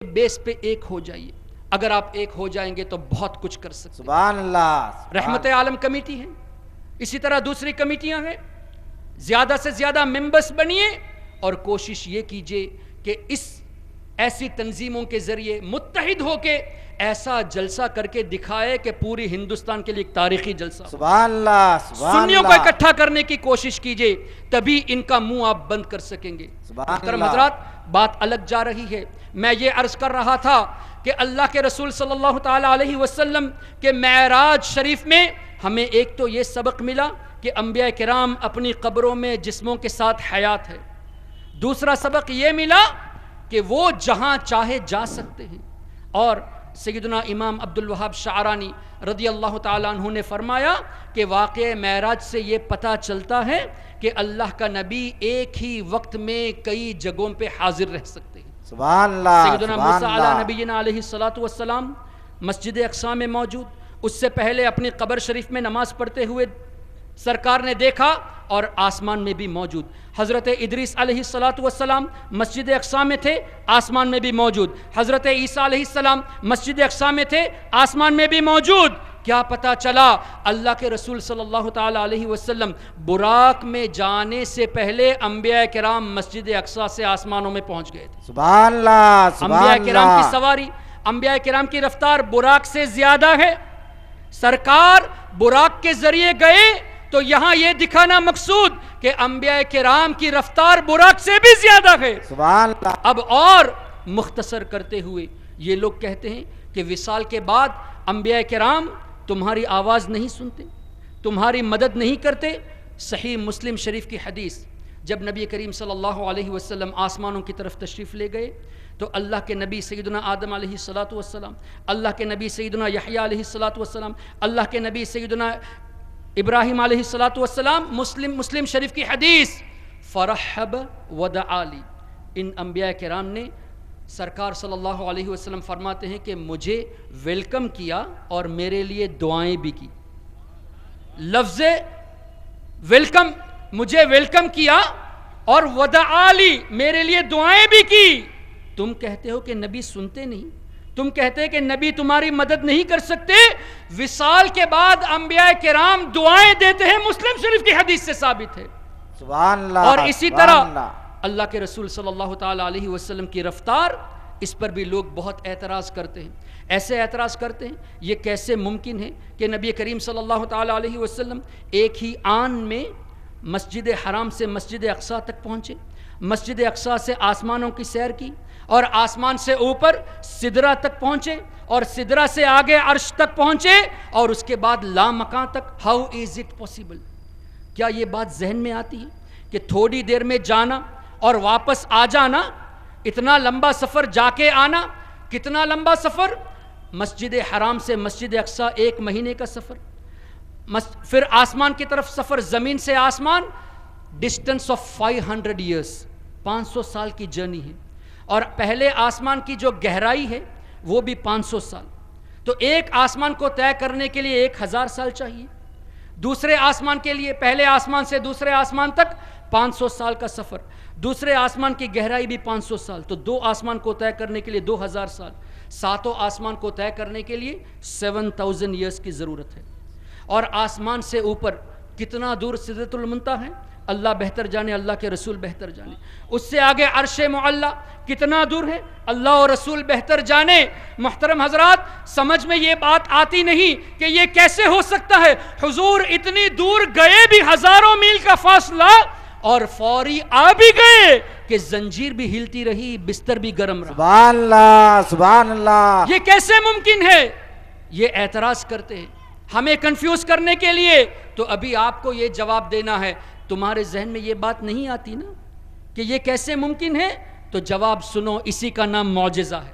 بیس پہ ایک ہو جائیے. اگر آپ ایک ہو جائیں گے تو بہت کچھ کر سکتے ہیں. سبحان اللہ. رحمت عالم کمیٹی ہے, اسی طرح دوسری کمیٹیاں ہیں. زیادہ سے زیادہ ممبرس بنیے اور کوشش یہ کیجئے کہ اس ایسی تنظیموں کے ذریعے متحد ہو کے ایسا جلسہ کر کے دکھائے کہ پوری ہندوستان کے لیے ایک تاریخی جلسہ. سبحان اللہ. سنیوں کو اکٹھا کرنے کی کوشش کیجئے, تبھی ان کا منہ آپ بند کر سکیں گے. محترم حضرات, بات الگ جا رہی ہے. میں یہ عرض کر رہا تھا کہ اللہ کے رسول صلی اللہ تعالیٰ علیہ وسلم کے معراج شریف میں ہمیں ایک تو یہ سبق ملا کہ انبیاء کرام اپنی قبروں میں جسموں کے ساتھ حیات ہے. دوسرا سبق یہ ملا کہ وہ جہاں چاہے جا سکتے ہیں. اور سیدنا امام عبد الوہاب شعرانی رضی اللہ تعالیٰ عنہ نے فرمایا کہ واقعہ معراج سے یہ پتہ چلتا ہے کہ اللہ کا نبی ایک ہی وقت میں کئی جگہوں پہ حاضر رہ سکتے ہیں. سبحان اللہ. سیدنا موسیٰ علیہ نبینا علیہ السلام مسجد اقصی میں موجود, اس سے پہلے اپنی قبر شریف میں نماز پڑھتے ہوئے سرکار نے دیکھا, اور آسمان میں بھی موجود. حضرت ادریس علیہ السلام مسجد اقصی میں تھے, آسمان میں بھی موجود. حضرت عیسیٰ علیہ السلام مسجد اقصی میں تھے, آسمان میں بھی موجود. کیا پتہ چلا؟ اللہ کے رسول صلی اللہ تعالیٰ علیہ وسلم براق میں جانے سے پہلے انبیاء کرام مسجد اقصی سے آسمانوں میں پہنچ گئے تھے. سبحان اللہ. انبیاء کرام کی سواری, انبیاء کرام کی رفتار براق سے زیادہ ہے. سرکار براق کے ذریعے گئے تو یہاں یہ دکھانا مقصود کہ انبیاء کرام کی رفتار براق سے بھی زیادہ ہے. سبحان اللہ. اب اور مختصر کرتے ہوئے یہ لوگ کہتے ہیں کہ وصال کے بعد انبیاء کرام تمہاری آواز نہیں سنتے, تمہاری مدد نہیں کرتے. صحیح مسلم شریف کی حدیث, جب نبی کریم صلی اللہ علیہ وسلم آسمانوں کی طرف تشریف لے گئے تو اللہ کے نبی سیدنا آدم علیہ السلام, اللہ کے نبی سیدنا یحییٰ علیہ السلام, اللہ کے نبی سیدنا ابراہیم علیہ السلام, مسلم شریف کی حدیث, فرحب ودعا لی. ان انبیاء کرام نے سرکار صلی اللہ علیہ وسلم فرماتے ہیں کہ مجھے ویلکم کیا اور میرے لیے دعائیں بھی کی. لفظ ویلکم, مجھے ویلکم کیا اور ودعا لی, میرے لیے دعائیں بھی کی. تم کہتے ہو کہ نبی سنتے نہیں, تم کہتے کہ نبی تمہاری مدد نہیں کر سکتے. وصال کے بعد انبیاء کرام دعائیں دیتے ہیں, مسلم شریف کی حدیث سے ثابت ہے. سبحان اللہ. اور اسی طرح اللہ کے رسول صلی اللہ تعالیٰ علیہ وسلم کی رفتار, اس پر بھی لوگ بہت اعتراض کرتے ہیں. ایسے اعتراض کرتے ہیں یہ کیسے ممکن ہے کہ نبی کریم صلی اللہ تعالیٰ علیہ وسلم ایک ہی آن میں مسجد حرام سے مسجد اقصی تک پہنچے, مسجد اقصی سے آسمانوں کی سیر کی, اور آسمان سے اوپر سدرہ تک پہنچے, اور سدرہ سے آگے عرش تک پہنچے, اور اس کے بعد لامکان تک. How is it possible? کیا یہ بات ذہن میں آتی ہے کہ تھوڑی دیر میں جانا اور واپس آ جانا, اتنا لمبا سفر جا کے آنا, کتنا لمبا سفر؟ مسجد حرام سے مسجد اقصی 1 مہینے کا سفر, پھر آسمان کی طرف سفر, زمین سے آسمان, ڈسٹنس آف 500 ایئرس, 500 سال کی جرنی ہے. اور پہلے آسمان کی جو گہرائی ہے وہ بھی 500 سال. تو ایک آسمان کو طے کرنے کے لیے 1000 سال چاہیے. دوسرے آسمان کے لیے, پہلے آسمان سے دوسرے آسمان تک 500 سال کا سفر, دوسرے آسمان کی گہرائی بھی 500 سال. تو 2 آسمان کو طے کرنے کے لیے 2000 سال, 7 آسمان کو طے کرنے کے لیے 7000 ایئرس کی ضرورت ہے. اور آسمان سے اوپر کتنا دور سدرۃ المنتہا ہے اللہ بہتر جانے, اللہ کے رسول بہتر جانے. اس سے آگے عرش معلیٰ کتنا دور ہے اللہ اور رسول بہتر جانے. محترم حضرات, سمجھ میں یہ بات آتی نہیں کہ یہ کیسے ہو سکتا ہے. حضور اتنی دور گئے بھی, ہزاروں میل کا فاصلہ, اور فوری آ بھی گئے کہ زنجیر بھی ہلتی رہی, بستر بھی گرم رہا. سبحان اللہ. سبحان اللہ. یہ کیسے ممکن ہے؟ یہ اعتراض کرتے ہیں ہمیں کنفیوز کرنے کے لیے. تو ابھی آپ کو یہ جواب دینا ہے, تمہارے ذہن میں یہ بات نہیں آتی نا کہ یہ کیسے ممکن ہے؟ تو جواب سنو, اسی کا نام معجزہ ہے.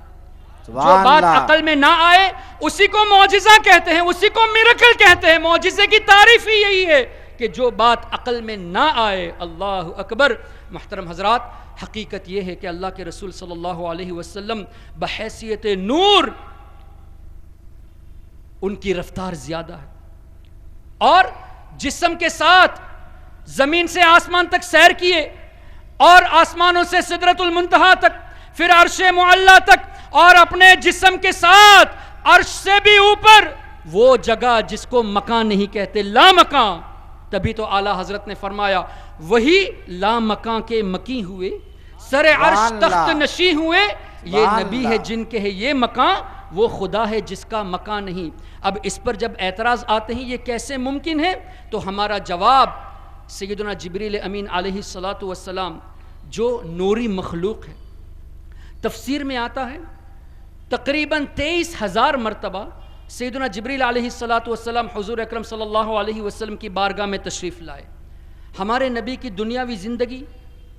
جو بات عقل میں نہ آئے اسی کو معجزہ کہتے ہیں, اسی کو میریکل کہتے ہیں. معجزے کی تعریف ہی یہی ہے کہ جو بات عقل میں نہ آئے. اللہ اکبر. محترم حضرات, حقیقت یہ ہے کہ اللہ کے رسول صلی اللہ علیہ وسلم بحیثیت نور ان کی رفتار زیادہ ہے, اور جسم کے ساتھ زمین سے آسمان تک سیر کیے, اور آسمانوں سے سدرۃ المنتہا تک, پھر عرش معلیٰ تک, اور اپنے جسم کے ساتھ عرش سے بھی اوپر وہ جگہ جس کو مکان نہیں کہتے، لا مکان. تبھی تو اعلیٰ حضرت نے فرمایا وہی لا مکان کے مکی ہوئے، سر عرش تخت نشی ہوئے، یہ نبی ہے جن کے ہے یہ مکان، وہ خدا ہے جس کا مکان نہیں. اب اس پر جب اعتراض آتے ہیں یہ کیسے ممکن ہے، تو ہمارا جواب سیدنا جبریل امین علیہ السلام جو نوری مخلوق ہے، تفسیر میں آتا ہے تقریباً 23,000 مرتبہ سیدنا جبریل علیہ السلام حضور اکرم صلی اللہ علیہ وسلم کی بارگاہ میں تشریف لائے. ہمارے نبی کی دنیاوی زندگی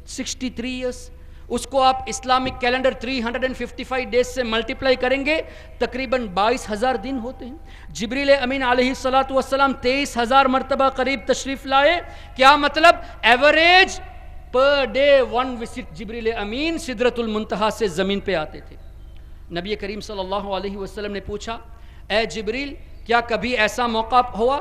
63 ایئرس، اس کو آپ اسلامک کیلنڈر 355 ڈیز سے ملٹیپلائی کریں گے تقریباً 22,000 دن ہوتے ہیں. جبریل امین علیہ السلام 23,000 مرتبہ قریب تشریف لائے. کیا مطلب؟ ایوریج پر ڈے 1 وزٹ جبریل امین سدرۃ المنتہا سے زمین پہ آتے تھے. نبی کریم صلی اللہ علیہ وسلم نے پوچھا اے جبریل کیا کبھی ایسا موقع ہوا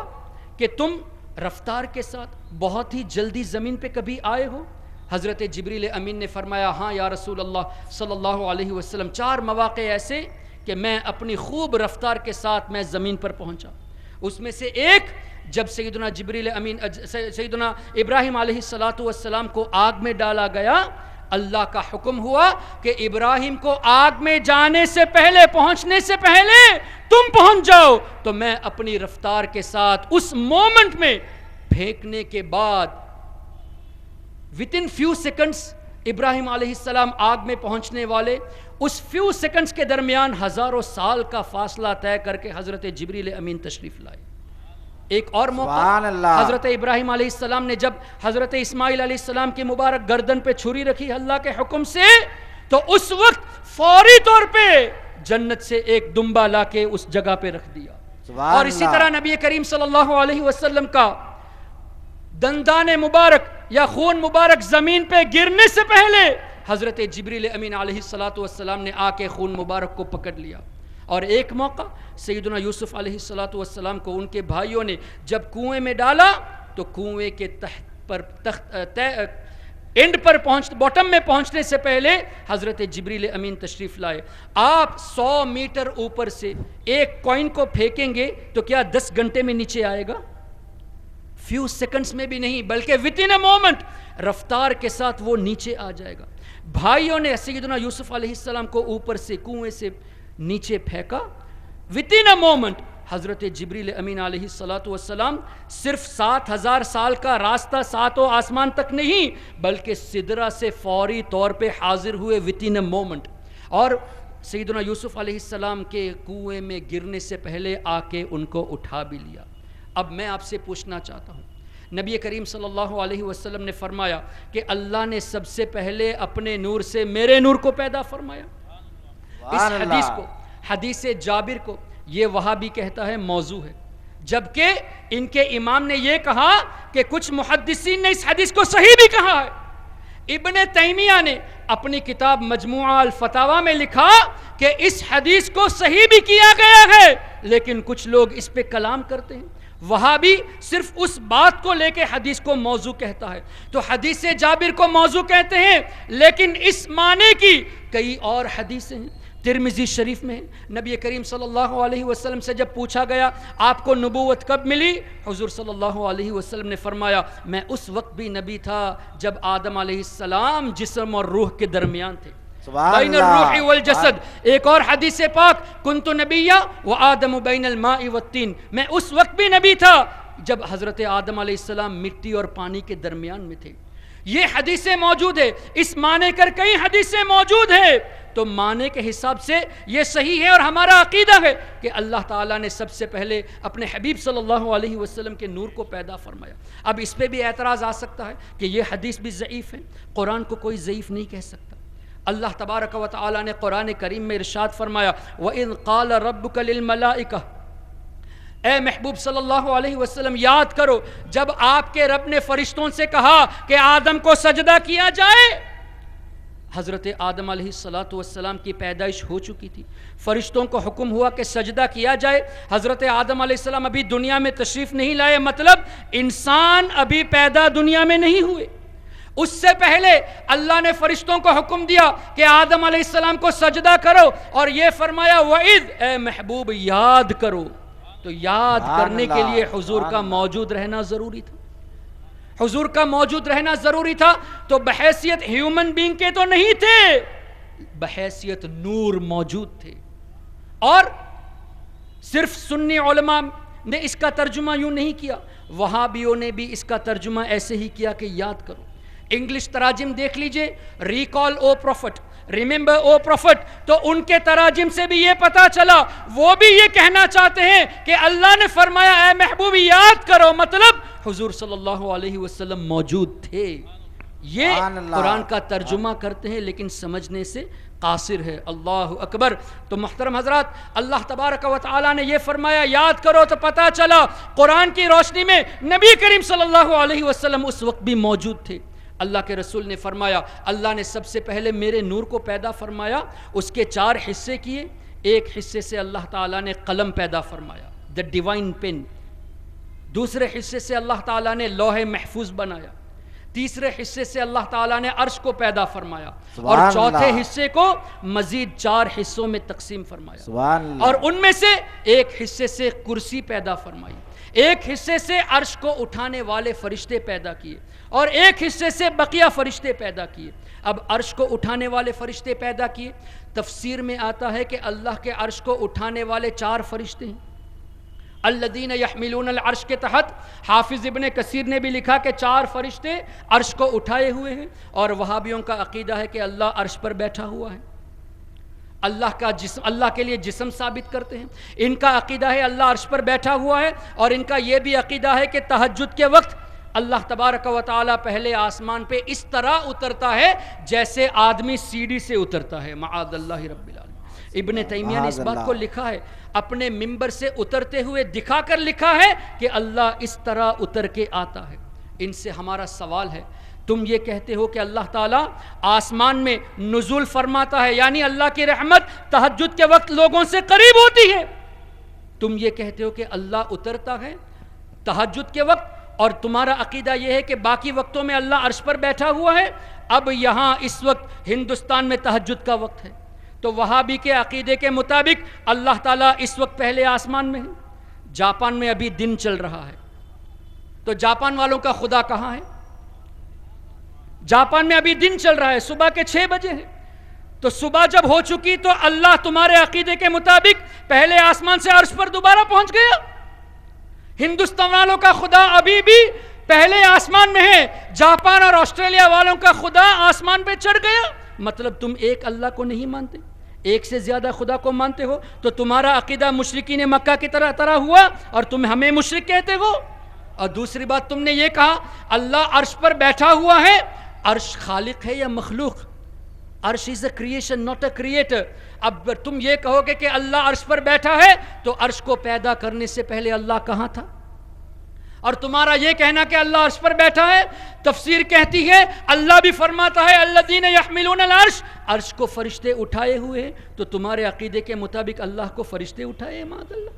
کہ تم رفتار کے ساتھ بہت ہی جلدی زمین پہ کبھی آئے ہو؟ حضرت جبریل امین نے فرمایا ہاں یا رسول اللہ صلی اللہ علیہ وسلم، 4 مواقع ایسے کہ میں اپنی خوب رفتار کے ساتھ میں زمین پر پہنچا. اس میں سے ایک جب سیدنا جبریل امین سیدنا ابراہیم علیہ السلام کو آگ میں ڈالا گیا، اللہ کا حکم ہوا کہ ابراہیم کو آگ میں جانے سے پہلے، پہنچنے سے پہلے تم پہنچ جاؤ. تو میں اپنی رفتار کے ساتھ اس مومنٹ میں پھینکنے کے بعد within few seconds ابراہیم علیہ السلام آگ میں پہنچنے والے، اس few seconds کے درمیان ہزاروں سال کا فاصلہ طے کر کے حضرت جبریل امین تشریف لائے. ایک اور موقع حضرت ابراہیم علیہ السلام نے جب حضرت اسماعیل علیہ السلام کی مبارک گردن پہ چھری رکھی اللہ کے حکم سے، تو اس وقت فوری طور پہ جنت سے ایک دمبا لا کے اس جگہ پہ رکھ دیا. اور اسی طرح نبی کریم صلی اللہ علیہ وسلم کا دندان مبارک یا خون مبارک زمین پہ گرنے سے پہلے حضرت جبریل امین علیہ السلام نے آ کے خون مبارک کو پکڑ لیا. اور ایک موقع سیدنا یوسف علیہ السلام کو ان کے بھائیوں نے جب کنویں میں ڈالا تو کنویں کے اینڈ پر باٹم میں پہنچنے سے پہلے حضرت جبریل امین تشریف لائے. آپ 100 میٹر اوپر سے ایک کوئن کو پھینکیں گے تو کیا 10 گھنٹے میں نیچے آئے گا؟ فیو سیکنڈز میں بھی نہیں، بلکہ within a moment رفتار کے ساتھ وہ نیچے آ جائے گا. بھائیوں نے سیدنا یوسف علیہ السلام کو اوپر سے کنویں سے نیچے پھینکا. within a moment حضرت جبریل امین علیہ السلام صرف 7,000 سال کا راستہ 7 آسمان تک نہیں بلکہ سدرہ سے فوری طور پہ حاضر ہوئے within a moment، اور سیدنا یوسف علیہ السلام کے کنویں میں گرنے سے پہلے آ کے ان کو اٹھا بھی لیا. اب میں آپ سے پوچھنا چاہتا ہوں، نبی کریم صلی اللہ علیہ وسلم نے فرمایا کہ اللہ نے سب سے پہلے اپنے نور سے میرے نور کو پیدا فرمایا. اس حدیث کو، حدیث جابر کو، یہ وہابی کہتا ہے موضوع ہے، جبکہ ان کے امام نے یہ کہا کہ کچھ محدثین نے اس حدیث کو صحیح بھی کہا ہے. ابن تیمیہ نے اپنی کتاب مجموعہ الفتاوی میں لکھا کہ اس حدیث کو صحیح بھی کیا گیا ہے، لیکن کچھ لوگ اس پہ کلام کرتے ہیں. وہابی صرف اس بات کو لے کے حدیث کو موضوع کہتا ہے. تو حدیث جابر کو موضوع کہتے ہیں، لیکن اس معنی کی کئی اور حدیثیں ہیں. ترمذی شریف میں نبی کریم صلی اللہ علیہ وسلم سے جب پوچھا گیا آپ کو نبوت کب ملی، حضور صلی اللہ علیہ وسلم نے فرمایا میں اس وقت بھی نبی تھا جب آدم علیہ السلام جسم اور روح کے درمیان تھے، بین الروح والجسد. ایک اور حدیث پاک کنت نبیا وآدم بین الماء والطین، میں اس وقت بھی نبی تھا جب حضرت آدم علیہ السلام مٹی اور پانی کے درمیان میں تھے. یہ حدیثیں موجود ہے، اس معنی کر کئی حدیثیں موجود ہیں. تو معنی کے حساب سے یہ صحیح ہے، اور ہمارا عقیدہ ہے کہ اللہ تعالیٰ نے سب سے پہلے اپنے حبیب صلی اللہ علیہ وسلم کے نور کو پیدا فرمایا. اب اس پہ بھی اعتراض آ سکتا ہے کہ یہ حدیث بھی ضعیف ہے، قرآن کو کوئی ضعیف نہیں کہہ سکتا. اللہ تبارک و تعالیٰ نے قرآن کریم میں ارشاد فرمایا وَإِذْ قَالَ رَبُّكَ لِلْمَلَائِكَةِ، اے محبوب صلی اللہ علیہ وسلم یاد کرو جب آپ کے رب نے فرشتوں سے کہا کہ آدم کو سجدہ کیا جائے. حضرت آدم علیہ السلام کی پیدائش ہو چکی تھی، فرشتوں کو حکم ہوا کہ سجدہ کیا جائے. حضرت آدم علیہ السلام ابھی دنیا میں تشریف نہیں لائے، مطلب انسان ابھی پیدا دنیا میں نہیں ہوئے. اس سے پہلے اللہ نے فرشتوں کو حکم دیا کہ آدم علیہ السلام کو سجدہ کرو، اور یہ فرمایا وَإِذْ، اے محبوب یاد کرو۔ تو یاد کرنے کے لیے حضور کا موجود رہنا ضروری تھا، حضور کا موجود رہنا ضروری تھا۔ تو بحیثیت ہیومن بینگ کے تو نہیں تھے، بحیثیت نور موجود تھے۔ اور صرف سنی علماء نے اس کا ترجمہ یوں نہیں کیا، وہابیوں نے بھی اس کا ترجمہ ایسے ہی کیا کہ یاد کرو۔ انگلش تراجم دیکھ لیجئے، ریکال او پروفٹ، ریممبر او پروفٹ، تو ان کے تراجم سے بھی یہ پتا چلا، وہ بھی یہ کہنا چاہتے ہیں کہ اللہ نے فرمایا اے محبوب یاد کرو، مطلب حضور صلی اللہ علیہ وسلم موجود تھے۔ یہ قرآن کا ترجمہ کرتے ہیں لیکن سمجھنے سے قاصر ہے۔ اللہ اکبر۔ تو محترم حضرات، اللہ تبارک و تعالیٰ نے یہ فرمایا یاد کرو، تو پتا چلا قرآن کی روشنی میں نبی کریم صلی اللہ علیہ وسلم اس وقت بھی موجود تھے۔ اللہ کے رسول نے فرمایا اللہ نے سب سے پہلے میرے نور کو پیدا فرمایا، اس کے 4 حصے کیے۔ ایک حصے سے اللہ تعالیٰ نے قلم پیدا فرمایا، دا ڈیوائن پین۔ دوسرے حصے سے اللہ تعالیٰ نے لوح محفوظ بنایا۔ تیسرے حصے سے اللہ تعالیٰ نے عرش کو پیدا فرمایا، اور چوتھے حصے کو مزید 4 حصوں میں تقسیم فرمایا، اور ان میں سے ایک حصے سے کرسی پیدا فرمائی، ایک حصے سے عرش کو اٹھانے والے فرشتے پیدا کیے، اور ایک حصے سے بقیہ فرشتے پیدا کیے۔ اب عرش کو اٹھانے والے فرشتے پیدا کیے، تفسیر میں آتا ہے کہ اللہ کے عرش کو اٹھانے والے 4 فرشتے ہیں، الذین یحملون العرش کے تحت حافظ ابن کثیر نے بھی لکھا کہ 4 فرشتے عرش کو اٹھائے ہوئے ہیں، اور وہابیوں کا عقیدہ ہے کہ اللہ عرش پر بیٹھا ہوا ہے، اللہ کا جسم، اللہ کے لیے جسم ثابت کرتے ہیں۔ ان کا عقیدہ ہے اللہ عرش پر بیٹھا ہوا ہے، اور ان کا یہ بھی عقیدہ ہے کہ تہجد کے وقت اللہ تبارک و تعالیٰ پہلے آسمان پہ اس طرح اترتا ہے جیسے آدمی سیڑھی سے اترتا ہے، معاذ اللہ رب العالمین۔ ابن تیمیہ نے اس بات کو لکھا ہے، اپنے ممبر سے اترتے ہوئے دکھا کر لکھا ہے کہ اللہ اس طرح اتر کے آتا ہے۔ ان سے ہمارا سوال ہے، تم یہ کہتے ہو کہ اللہ تعالیٰ آسمان میں نزول فرماتا ہے، یعنی اللہ کی رحمت تہجد کے وقت لوگوں سے قریب ہوتی ہے، تم یہ کہتے ہو کہ اللہ اترتا ہے تہجد کے وقت، اور تمہارا عقیدہ یہ ہے کہ باقی وقتوں میں اللہ عرش پر بیٹھا ہوا ہے۔ اب یہاں اس وقت ہندوستان میں تہجد کا وقت ہے، تو وہابی کے عقیدے کے مطابق اللہ تعالیٰ اس وقت پہلے آسمان میں ہے۔ جاپان میں ابھی دن چل رہا ہے، تو جاپان والوں کا خدا کہاں ہے؟ جاپان میں ابھی دن چل رہا ہے، صبح کے 6 بجے ہے، تو صبح جب ہو چکی تو اللہ تمہارے عقیدے کے مطابق پہلے آسمان سے عرش پر دوبارہ پہنچ گیا۔ ہندوستان والوں کا خدا ابھی بھی پہلے آسمان میں ہے، جاپان اور آسٹریلیا والوں کا خدا آسمان پہ چڑھ گیا۔ مطلب تم ایک اللہ کو نہیں مانتے، ایک سے زیادہ خدا کو مانتے ہو، تو تمہارا عقیدہ مشرکین مکہ کی طرح ہوا، اور تم ہمیں مشرک کہتے ہو۔ اور دوسری بات تم نے یہ کہا اللہ عرش پر بیٹھا ہوا ہے، عرش خالق ہے یا مخلوق؟ عرش is a creation not a creator. اب تم یہ کہو گے کہ اللہ عرش پر بیٹھا ہے، تو عرش کو پیدا کرنے سے پہلے اللہ کہاں تھا؟ اور تمہارا یہ کہنا کہ اللہ عرش پر بیٹھا ہے، تفسیر کہتی ہے اللہ بھی فرماتا ہے الذین یحملون العرش، عرش کو فرشتے اٹھائے ہوئے ہیں، تو تمہارے عقیدے کے مطابق اللہ کو فرشتے اٹھائے ہیں؟ معاذ اللہ،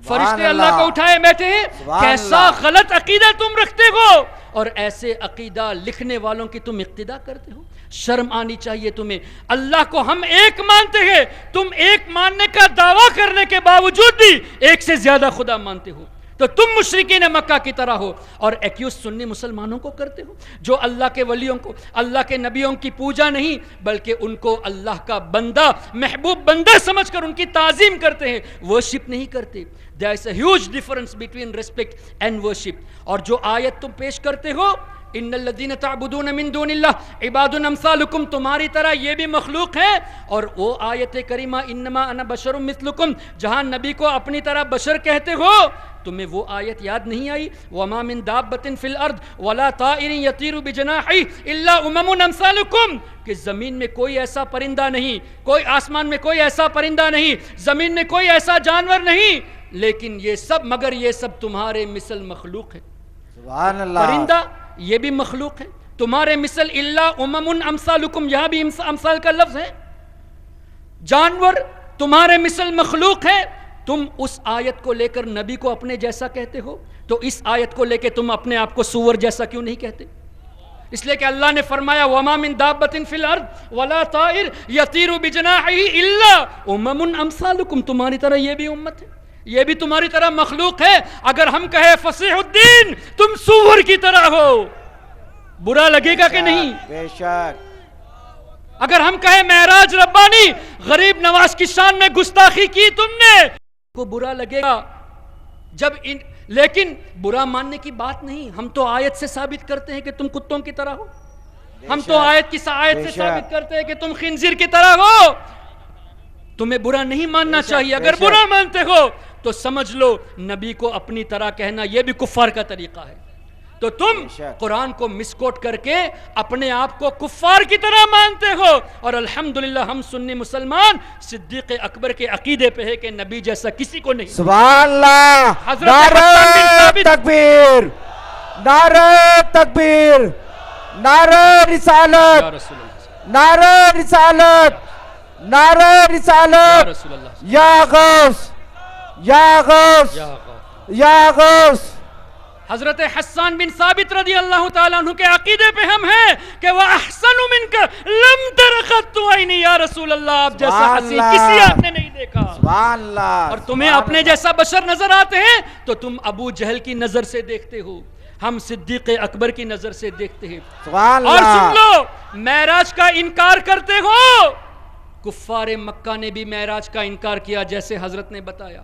فرشتے اللہ کو اٹھائے بیٹھے ہیں؟ کیسا غلط عقیدہ تم رکھتے ہو، اور ایسے عقیدہ لکھنے والوں کی تم اقتداء کرتے ہو۔ شرم آنی چاہیے تمہیں۔ اللہ کو ہم ایک مانتے ہیں، تم ایک ماننے کا دعویٰ کرنے کے باوجود بھی ایک سے زیادہ خدا مانتے ہو، تو تم مشرکین مکہ کی طرح ہو، اور ایکیوز سنی مسلمانوں کو کرتے ہو جو اللہ کے ولیوں کو، اللہ کے نبیوں کی پوجا نہیں بلکہ ان کو اللہ کا بندہ، محبوب بندہ سمجھ کر ان کی تعظیم کرتے ہیں، ورشپ نہیں کرتے۔ There is a huge difference between respect and worship۔ اور جو آیت تم پیش کرتے ہو ان الذین تعبدون من دون اللہ عباد امثالکم، تمہاری طرح یہ بھی مخلوق ہے، اور وہ آیت کریمہ انما انا بشر مثلکم، جہاں نبی کو اپنی طرح بشر کہتے ہو، تمہیں وہ آیت یاد نہیں آئی؟ وما من دابۃ فی الارض ولا طائر یطیر بجناحیہ الا امم امثالکم، کہ زمین میں کوئی ایسا پرندہ نہیں، کوئی آسمان میں کوئی ایسا پرندہ نہیں، زمین میں کوئی ایسا جانور نہیں، لیکن یہ سب، مگر یہ سب تمہارے مثل مخلوق ہے۔ سبحان اللہ۔ پرندہ یہ بھی مخلوق ہے تمہارے مثل، الا امم امثالکم، یہاں بھی امثال کا لفظ ہے، جانور تمہارے مثل مخلوق ہے۔ تم اس آیت کو لے کر نبی کو اپنے جیسا کہتے ہو، تو اس آیت کو لے کے تم اپنے آپ کو سور جیسا کیوں نہیں کہتے؟ اس لیے کہ اللہ نے فرمایا وَمَا مِن دَابَّةٍ فِي الْأَرْضِ وَلَا طَائِرٍ يَطِيرُ بِجَنَاحِهِ إِلَّا أُمَمٌ أَمْثَالُكُمْ، تمہاری طرح یہ بھی امت ہے، یہ بھی تمہاری طرح مخلوق ہے. اگر ہم کہیں فصیح الدین تم سور کی طرح ہو، برا لگے گا کہ نہیں؟ بے شک. اگر ہم کہیں معراج ربانی غریب نواز کی شان میں گستاخی کی تم نے، کو برا لگے گا. لیکن برا ماننے کی بات نہیں، ہم تو آیت سے ثابت کرتے ہیں کہ تم کتوں کی طرح ہو. ہم تو آیت سے ثابت کرتے ہیں کہ تم خنزیر کی طرح ہو. تمہیں برا نہیں ماننا چاہیے. اگر برا مانتے ہو تو سمجھ لو نبی کو اپنی طرح کہنا یہ بھی کفار کا طریقہ ہے. تو تم قرآن کو مسکوٹ کر کے اپنے آپ کو کفار کی طرح مانتے ہو، اور الحمدللہ ہم سنی مسلمان صدیق اکبر کے عقیدے پہ ہے کہ نبی جیسا کسی کو نہیں. سبحان اللہ. نعرہ تکبیر، نعرہ تکبیر، نعرہ رسالت، نعرہ رسالت، نعرہ رسالت. یا غوث، یا غوث، یا غوث. حضرت حسان بن ثابت رضی اللہ تعالیٰ عنہ کے عقیدے پہ ہم ہیں کہ وَأَحْسَنُ مِنْكَ لَمْ تَرَ قَطُّ عَيْنِي یا رسول اللہ، آپ جیسا حسین کسی آپ نے نہیں دیکھا. سبحان اللہ. اور تمہیں اپنے جیسا بشر نظر آتے ہیں تو تم ابو جہل کی نظر سے دیکھتے ہو، ہم صدیق اکبر کی نظر سے دیکھتے ہیں. سبحان اور اللہ. سن لو، معراج کا انکار کرتے ہو. کفار مکہ نے بھی معراج کا انکار کیا جیسے حضرت نے بتایا.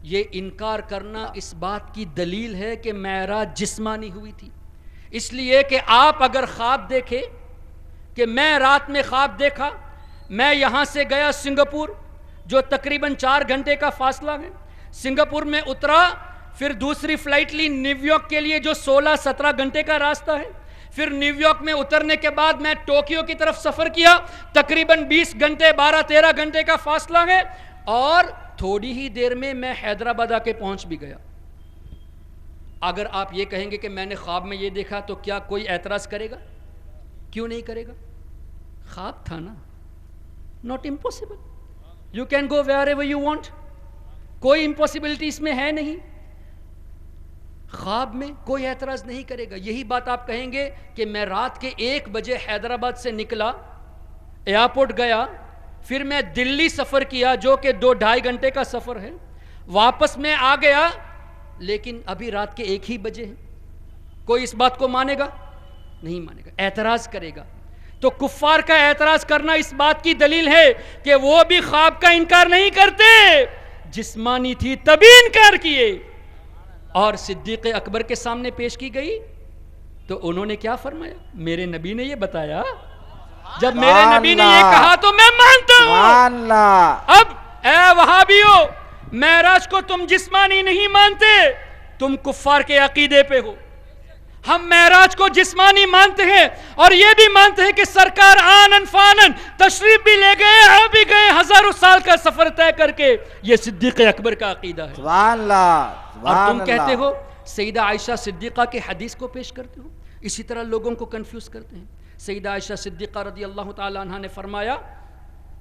یہ انکار کرنا اس بات کی دلیل ہے کہ معراج جسمانی ہوئی تھی. اس لیے کہ آپ اگر خواب دیکھے کہ میں رات میں خواب دیکھا، میں یہاں سے گیا سنگاپور جو تقریباً 4 گھنٹے کا فاصلہ ہے، سنگاپور میں اترا، پھر دوسری فلائٹ لی نیو یارک کے لیے جو 16-17 گھنٹے کا راستہ ہے، پھر نیو یارک میں اترنے کے بعد میں ٹوکیو کی طرف سفر کیا، تقریباً 20 گھنٹے 12-13 گھنٹے کا فاصلہ ہے، اور تھوڑی ہی دیر میں میں حیدرآباد آ کے پہنچ بھی گیا. اگر آپ یہ کہیں گے کہ میں نے خواب میں یہ دیکھا تو کیا کوئی اعتراض کرے گا؟ کیوں نہیں کرے گا؟ خواب تھا نا. Not impossible. You can go where ever you want. کوئی امپاسبلٹی اس میں ہے نہیں. خواب میں کوئی اعتراض نہیں کرے گا. یہی بات آپ کہیں گے کہ میں رات کے 1 بجے حیدرآباد سے نکلا، ایئرپورٹ گیا، پھر میں دلی سفر کیا جو کہ 2-2.5 گھنٹے کا سفر ہے، واپس میں آ گیا، لیکن ابھی رات کے 1 ہی بجے ہیں. کوئی اس بات کو مانے گا؟ نہیں مانے گا، اعتراض کرے گا. تو کفار کا اعتراض کرنا اس بات کی دلیل ہے کہ وہ بھی خواب کا انکار نہیں کرتے، جسمانی تھی تبھی انکار کیے. اور صدیق اکبر کے سامنے پیش کی گئی تو انہوں نے کیا فرمایا؟ میرے نبی نے یہ بتایا، جب میرے نبی نے یہ کہا تو میں مانتا ہوں. اب اے وہابیو، معراج کو تم جسمانی نہیں مانتے، تم کفار کے عقیدے پہ ہو. ہم معراج کو جسمانی مانتے ہیں اور یہ بھی مانتے ہیں کہ سرکار آنن فانن تشریف بھی لے گئے، آ بھی گئے، ہزاروں سال کا سفر طے کر کے. یہ صدیق اکبر کا عقیدہ ہے. سبحان اللہ. اور تم کہتے ہو سیدہ عائشہ صدیقہ کے حدیث کو پیش کرتے ہو. اسی طرح لوگوں کو کنفیوز کرتے ہیں. سیدہ عائشہ صدیقہ رضی اللہ تعالی عنہ نے فرمایا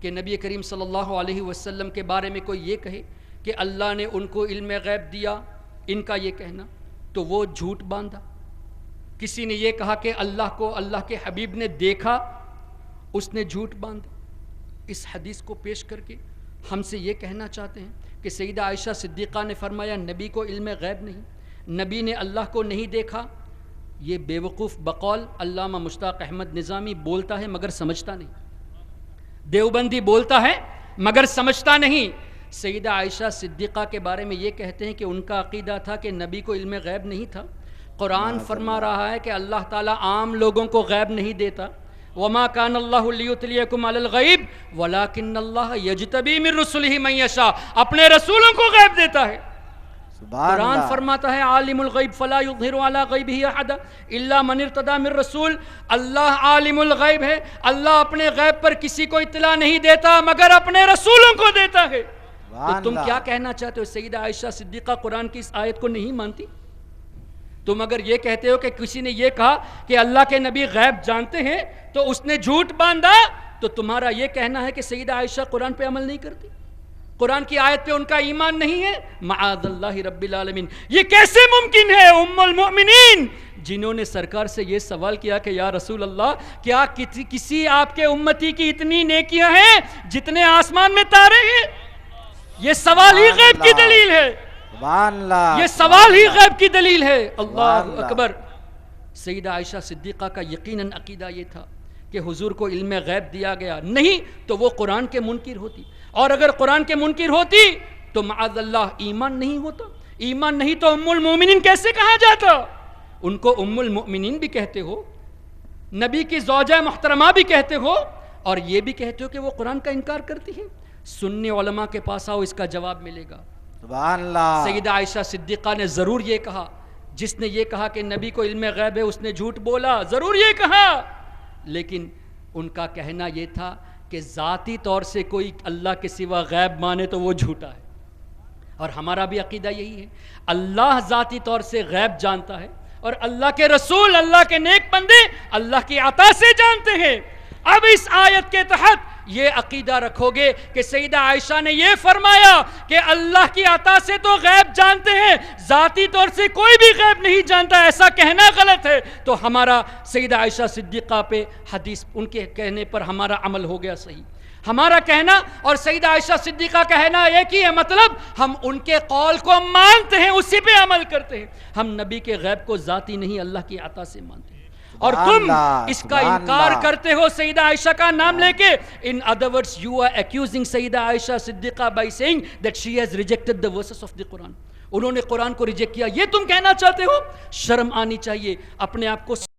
کہ نبی کریم صلی اللہ علیہ وسلم کے بارے میں کوئی یہ کہے کہ اللہ نے ان کو علم غیب دیا، ان کا یہ کہنا تو وہ جھوٹ باندھا. کسی نے یہ کہا کہ اللہ کو اللہ کے حبیب نے دیکھا، اس نے جھوٹ باندھا. اس حدیث کو پیش کر کے ہم سے یہ کہنا چاہتے ہیں کہ سیدہ عائشہ صدیقہ نے فرمایا نبی کو علم غیب نہیں، نبی نے اللہ کو نہیں دیکھا. یہ بے وقوف بقول علامہ مشتاق احمد نظامی بولتا ہے مگر سمجھتا نہیں. دیوبندی بولتا ہے مگر سمجھتا نہیں. سیدہ عائشہ صدیقہ کے بارے میں یہ کہتے ہیں کہ ان کا عقیدہ تھا کہ نبی کو علم غیب نہیں تھا. قرآن فرما رہا ہے کہ اللہ تعالیٰ عام لوگوں کو غیب نہیں دیتا. وَمَا كَانَ اللَّهُ لِيُطْلِعَكُمْ عَلَى الْغَيْبِ وَلَكِنَّ اللَّهَ يَجْتَبِي مِن رُّسُلِهِ مَن يَشَاءُ. اپنے رسولوں کو غیب دیتا ہے. قرآن فرماتا ہے عالم الغیب فلا یظہر علی غیبہ احدا الا من ارتضی من رسول. اللہ عالم الغیب ہے، اللہ اپنے غیب پر کسی کو اطلاع نہیں دیتا مگر اپنے رسولوں کو دیتا ہے. تو تم کیا کہنا چاہتے ہو؟ سیدہ عائشہ صدیقہ قرآن کی اس آیت کو نہیں مانتی؟ تم اگر یہ کہتے ہو کہ کسی نے یہ کہا کہ اللہ کے نبی غیب جانتے ہیں تو اس نے جھوٹ باندھا، تو تمہارا یہ کہنا ہے کہ سیدہ عائشہ قرآن پہ عمل نہیں کرتی. قرآن کی آیت پہ ان کا ایمان نہیں ہے؟ معاذ اللہ رب العالمین، یہ کیسے ممکن ہے؟ ام المؤمنین جنہوں نے سرکار سے یہ سوال کیا کہ یا رسول اللہ کیا کسی آپ کے امتی کی اتنی نیکیاں ہیں جتنے آسمان میں تارے ہیں؟ یہ سوال ہی غیب کی دلیل ہے، سبحان اللہ، یہ سوال ہی غیب کی دلیل ہے۔ اللہ اکبر۔ سیدہ عائشہ صدیقہ کا یقیناً عقیدہ یہ تھا کہ حضور کو علم غیب دیا گیا، نہیں تو وہ قرآن کے منکر ہوتی، اور اگر قرآن کے منکر ہوتی تو معاذ اللہ ایمان نہیں ہوتا، ایمان نہیں تو ام المؤمنین کیسے کہا جاتا؟ ان کو ام المؤمنین بھی کہتے ہو، نبی کی زوجہ محترمہ بھی کہتے ہو، اور یہ بھی کہتے ہو کہ وہ قرآن کا انکار کرتی ہیں۔ سنی علماء کے پاس آؤ، اس کا جواب ملے گا۔ سبحان اللہ۔ سیدہ عائشہ صدیقہ نے ضرور یہ کہا، جس نے یہ کہا کہ نبی کو علم غیب ہے اس نے جھوٹ بولا، ضرور یہ کہا، لیکن ان کا کہنا یہ تھا کہ ذاتی طور سے کوئی اللہ کے سوا غیب مانے تو وہ جھوٹا ہے، اور ہمارا بھی عقیدہ یہی ہے، اللہ ذاتی طور سے غیب جانتا ہے، اور اللہ کے رسول، اللہ کے نیک بندے اللہ کی عطا سے جانتے ہیں۔ اب اس آیت کے تحت یہ عقیدہ رکھو گے کہ سیدہ عائشہ نے یہ فرمایا کہ اللہ کی عطا سے تو غیب جانتے ہیں، ذاتی طور سے کوئی بھی غیب نہیں جانتا، ایسا کہنا غلط ہے، تو ہمارا سیدہ عائشہ صدیقہ پہ حدیث ان کے کہنے پر ہمارا عمل ہو گیا صحیح۔ ہمارا کہنا اور سیدہ عائشہ صدیقہ کہنا ایک ہی ہے، مطلب ہم ان کے قول کو مانتے ہیں، اسی پہ عمل کرتے ہیں، ہم نبی کے غیب کو ذاتی نہیں اللہ کی عطا سے مانتے ہیں۔ اور تم اس کا انکار کرتے ہو سیدہ عائشہ کا نام لے کے۔ In other words, you are accusing Syeda Aisha Siddiqa by saying that she has rejected the verses of the Quran. انہوں نے قرآن کو ریجیکٹ کیا، یہ تم کہنا چاہتے ہو؟ شرم آنی چاہیے، اپنے آپ کو